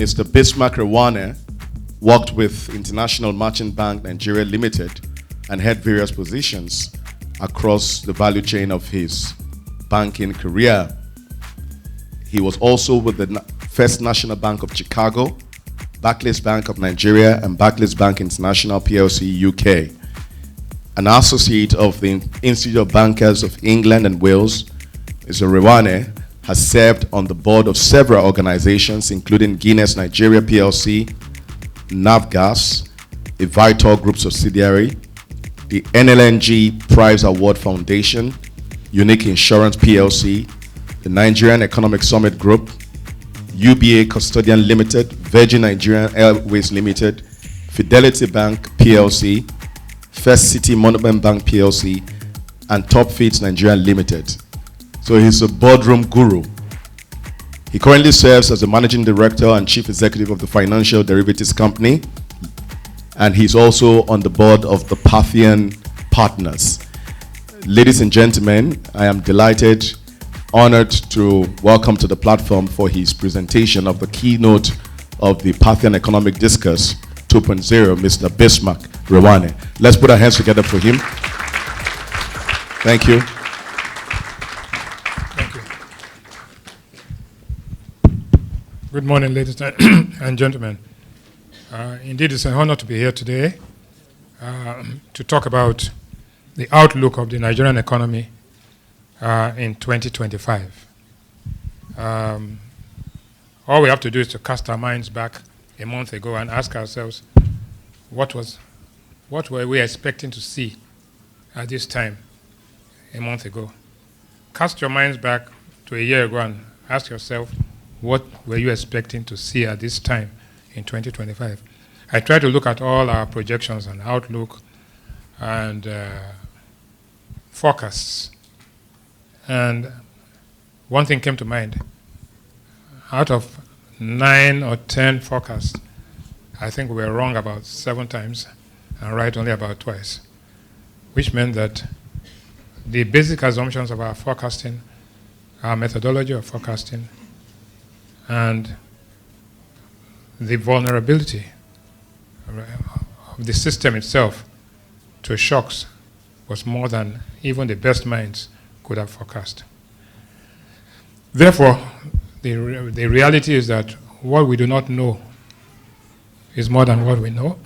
Mr. Bismarck Rewane worked with International Merchant Bank Nigeria Limited and held various positions across the value chain of his banking career. He was also with the First National Bank of Chicago, Barclays Bank of Nigeria, and Barclays Bank International PLC UK. An associate of the Institute of Bankers of England and Wales, Mr. Rewane has served on the board of several organizations, including Guinness Nigeria PLC, Navgas, a Vital Group subsidiary, the NLNG Prize Award Foundation, Unique Insurance PLC, the Nigerian Economic Summit Group, UBA Custodian Limited, Virgin Nigerian Airways Limited, Fidelity Bank PLC, First City Monument Bank PLC, and Top Feeds Nigeria Limited. So he's a boardroom guru. He currently serves as the Managing Director and Chief Executive of the Financial Derivatives Company, and he's also on the board of the Parthian Partners. Ladies and gentlemen, I am delighted, honored to welcome to the platform for his presentation of the keynote of the Parthian Economic Discourse 2.0, Mr. Bismarck Rewane. Let's put our hands together for him. Thank you. Good morning, ladies and gentlemen. Indeed, it's an honor to be here today to talk about the outlook of the Nigerian economy in 2025. All we have to do is to cast our minds back a month ago and ask ourselves, what were we expecting to see at this time a month ago? Cast your minds back to a year ago and ask yourself, what were you expecting to see at this time in 2025? I tried to look at all our projections and outlook and forecasts. And one thing came to mind. Out of 9 or 10 forecasts, I think we were wrong about 7 times and right only about twice, which meant that the basic assumptions of our forecasting, our methodology of forecasting, and the vulnerability of the system itself to shocks was more than even the best minds could have forecast. Therefore, the reality is that what we do not know is more than what we know.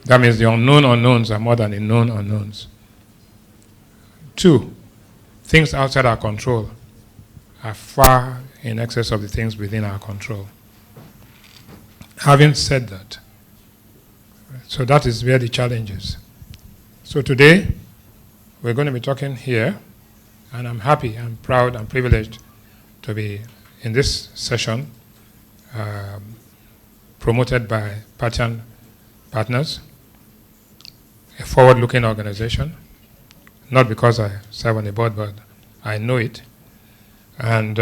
That means the unknown unknowns are more than the known unknowns. 2, things outside our control are far in excess of the things within our control. Having said that, so that is where the challenge is. So today, we're going to be talking here, and I'm happy, I'm proud, I'm privileged to be in this session promoted by Parthian Partners, a forward-looking organization, not because I serve on the board, but I know it. And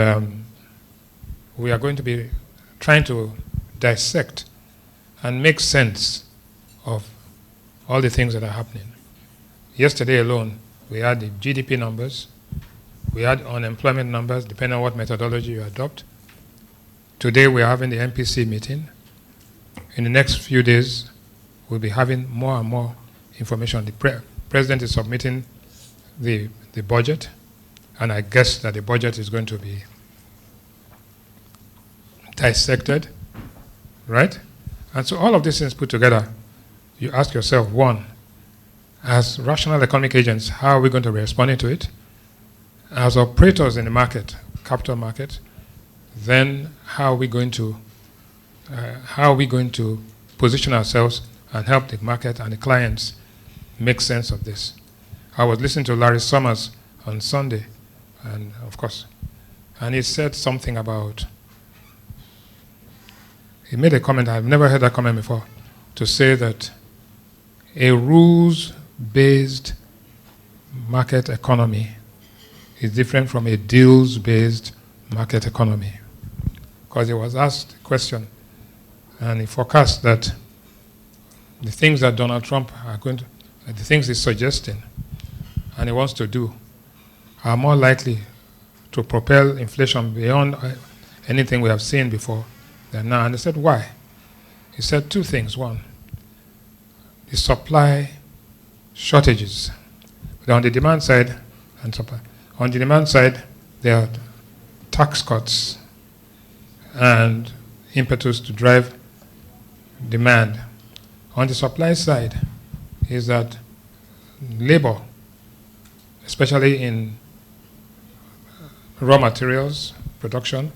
we are going to be trying to dissect and make sense of all the things that are happening. Yesterday alone, we had the GDP numbers, we had unemployment numbers, depending on what methodology you adopt. Today, we're having the MPC meeting. In the next few days, we'll be having more and more information. The president is submitting the budget, and I guess that the budget is going to be dissected, right? And so all of these things put together, you ask yourself, 1, as rational economic agents, how are we going to be responding to it? As operators in the market, capital market, then how are we going to position ourselves and help the market and the clients make sense of this? I was listening to Larry Summers on Sunday, and of course, and he said something about, he made a comment, I've never heard that comment before, to say that a rules-based market economy is different from a deals-based market economy. Because he was asked a question, and he forecast that the things that Donald Trump are going to, the things he's suggesting, and he wants to do, are more likely to propel inflation beyond anything we have seen before than now. And they said, why? He said two things. One, the supply shortages. On the demand side, and supply. On the demand side, there are tax cuts and impetus to drive demand. On the supply side is that labor, especially in raw materials production,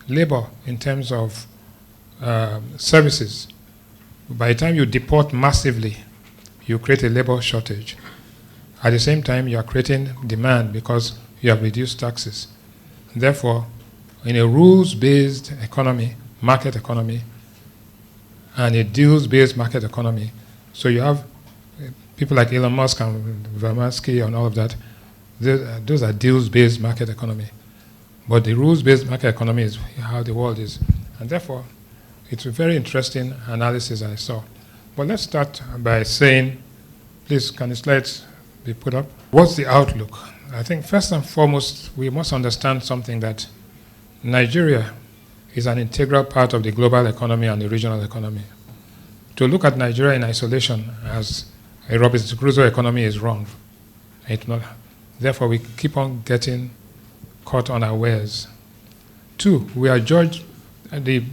labor in terms of services, by the time you deport massively, you create a labor shortage. At the same time, you are creating demand because you have reduced taxes. Therefore, in a rules-based economy, market economy, and a deals-based market economy, so you have people like Elon Musk and Vermansky and all of that, those are deals-based market economy. But the rules-based market economy is how the world is. And therefore, it's a very interesting analysis I saw. But let's start by saying, please, can the slides be put up? What's the outlook? I think first and foremost, we must understand something, that Nigeria is an integral part of the global economy and the regional economy. To look at Nigeria in isolation as a Robinson Crusoe economy is wrong. Therefore, we keep on getting caught unawares. Two, we are judged, the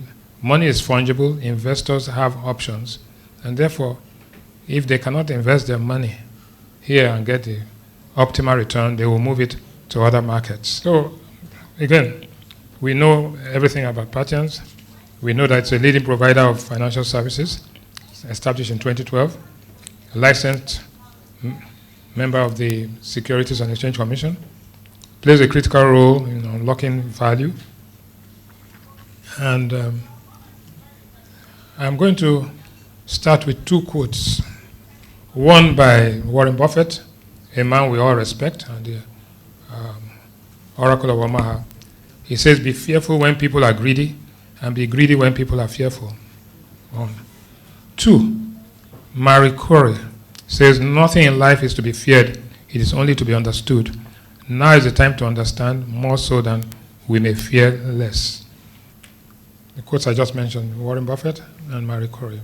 money is fungible, investors have options, and therefore, if they cannot invest their money here and get the optimal return, they will move it to other markets. So, again, we know everything about Parthians. We know that it's a leading provider of financial services, established in 2012, a licensed member of the Securities and Exchange Commission, plays a critical role in unlocking value. And I'm going to start with two quotes. One by Warren Buffett, a man we all respect, and the Oracle of Omaha. He says, be fearful when people are greedy, and be greedy when people are fearful. One. Two, Marie Curie says, nothing in life is to be feared, it is only to be understood. Now is the time to understand, more so than we may fear less. The quotes I just mentioned, Warren Buffett and Marie Curie.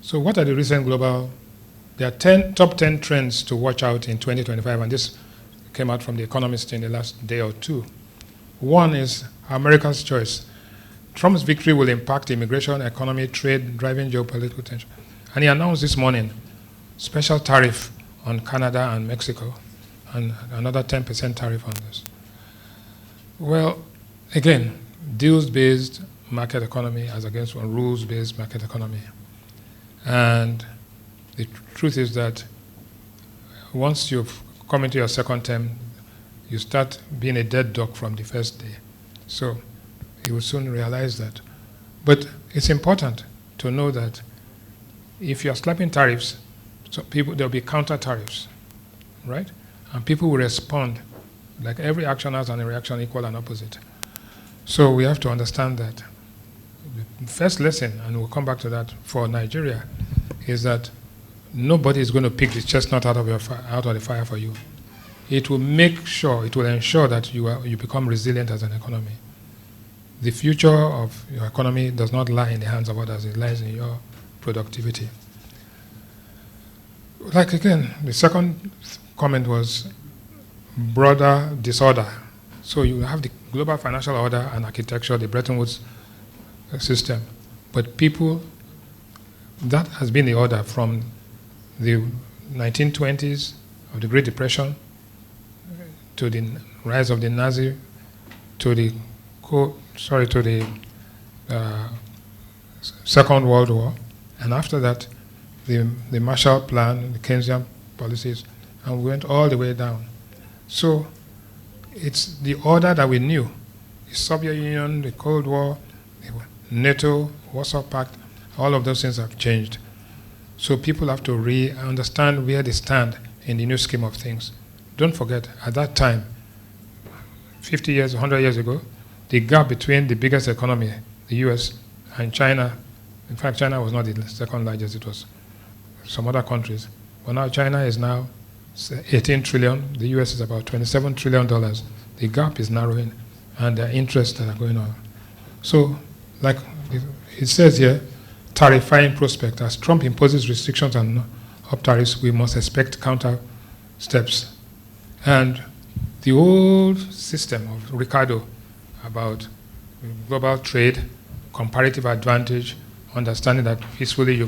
So what are the recent global, there are top 10 trends to watch out in 2025, and this came out from The Economist in the last day or two. One is America's choice. Trump's victory will impact immigration, economy, trade, driving geopolitical tension. And he announced this morning special tariff on Canada and Mexico, and another 10% tariff on this. Well, again, deals-based market economy as against a rules-based market economy. And the truth is that once you've come into your second term, you start being a dead dog from the first day. So you will soon realize that. But it's important to know that if you're slapping tariffs, so there'll be counter tariffs, right? And people will respond. Like every action has a reaction equal and opposite. So we have to understand that. The first lesson, and we'll come back to that for Nigeria, is that nobody is going to pick the chestnut out of the fire for you. It will ensure that you become resilient as an economy. The future of your economy does not lie in the hands of others, it lies in your productivity. Like again, the second comment was broader disorder. So you have the global financial order and architecture, the Bretton Woods system. But people, that has been the order from the 1920s of the Great Depression to the rise of the Nazi, to the Second World War, and after that, the Marshall Plan, the Keynesian policies, and we went all the way down. So it's the order that we knew. The Soviet Union, the Cold War, NATO, Warsaw Pact, all of those things have changed. So people have to understand where they stand in the new scheme of things. Don't forget, at that time, 50 years, 100 years ago, the gap between the biggest economy, the US, and China, in fact, China was not the second largest, it was some other countries. But now China is now 18 trillion, the US is about $27 trillion. The gap is narrowing, and there are interests that are going on. So like it says here, tarifying prospect. As Trump imposes restrictions on tariffs, we must expect counter steps. And the old system of Ricardo about global trade, comparative advantage, understanding that peacefully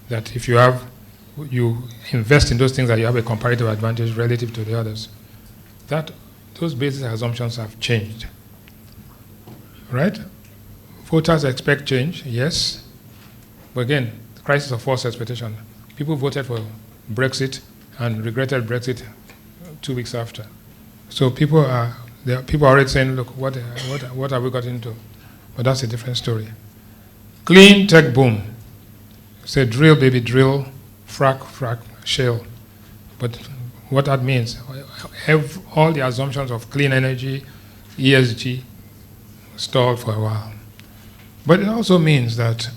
that if you invest in those things that you have a comparative advantage relative to the others, those basic assumptions have changed. Right? Voters expect change, yes. But again, the crisis of false expectation. People voted for Brexit and regretted Brexit 2 weeks after. So people are already saying, look, what have we got into? But that's a different story. Clean tech boom. Say drill, baby, drill, frack, shale. But what that means, all the assumptions of clean energy, ESG, stalled for a while. But it also means that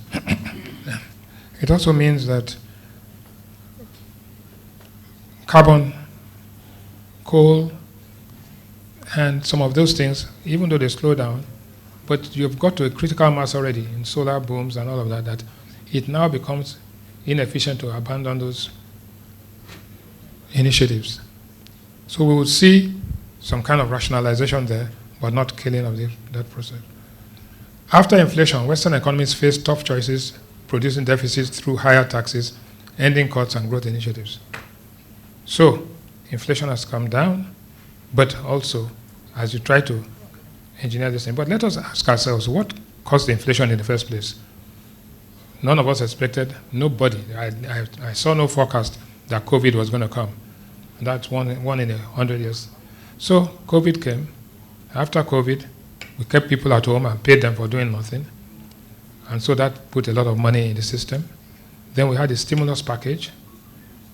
carbon, coal, and some of those things, even though they slow down, but you've got to a critical mass already in solar booms and all of that it now becomes inefficient to abandon those initiatives. So we will see some kind of rationalization there, but not killing of that process. After inflation, Western economies face tough choices, producing deficits through higher taxes, ending cuts and growth initiatives. So inflation has come down, but also as you try to engineer this thing. But let us ask ourselves, what caused the inflation in the first place? None of us expected, nobody. I saw no forecast that COVID was going to come. That's one in 100 years. So COVID came. After COVID, we kept people at home and paid them for doing nothing. And so that put a lot of money in the system. Then we had a stimulus package.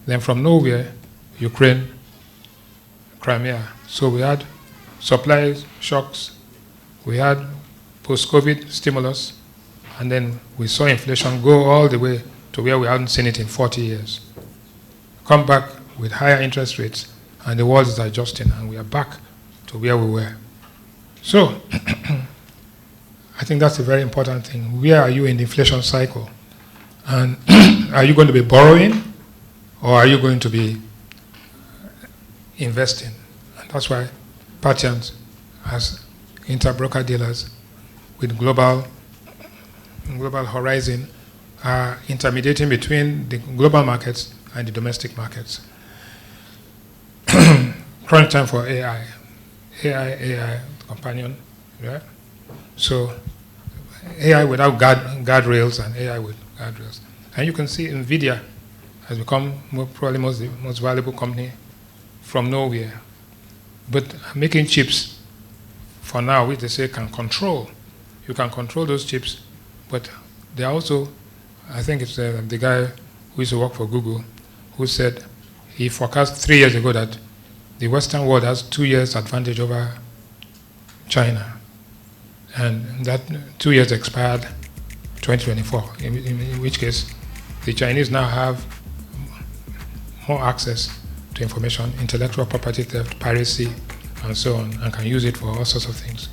Then from nowhere, Ukraine, Crimea. So we had supply shocks. We had post-COVID stimulus. And then we saw inflation go all the way to where we hadn't seen it in 40 years. Come back with higher interest rates, and the world is adjusting, and we are back to where we were. So, I think that's a very important thing. Where are you in the inflation cycle? And are you going to be borrowing, or are you going to be investing? And that's why Parthians, as interbroker dealers with global horizon, are intermediating between the global markets and the domestic markets. Crunch time for AI. AI companion, right? So AI without guardrails and AI with guardrails. And you can see NVIDIA has become probably most valuable company from nowhere. But making chips for now, which they say can control. You can control those chips, but they are also, I think it's the guy who used to work for Google, who said he forecast 3 years ago that the Western world has 2 years advantage over China. And that 2 years expired 2024, in which case the Chinese now have more access to information, intellectual property theft, piracy, and so on, and can use it for all sorts of things.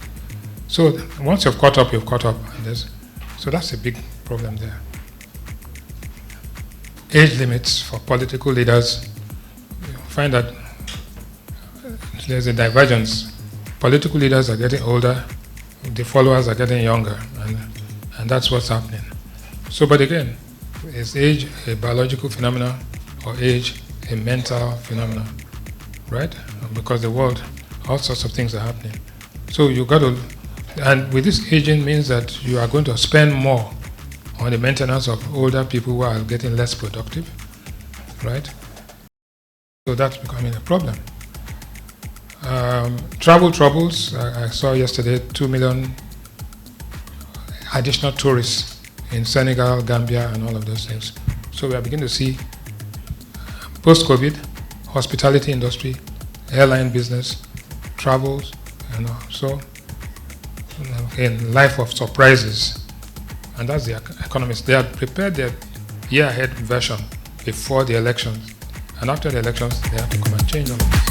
So once you've caught up, you've caught up. So that's a big problem there. Age limits for political leaders. You find that there's a divergence. Political leaders are getting older, the followers are getting younger, and that's what's happening. So, but again, is age a biological phenomenon or age a mental phenomenon, right? Because the world, all sorts of things are happening. So you got to, and with this aging means that you are going to spend more on the maintenance of older people who are getting less productive, right? So that's becoming a problem. Travel troubles, I saw yesterday 2 million additional tourists in Senegal, Gambia, and all of those things. So we are beginning to see post-COVID, hospitality industry, airline business, travels, so again, life of surprises. And that's the economists. They had prepared their year ahead version before the elections. And after the elections, they have to come and change all of this.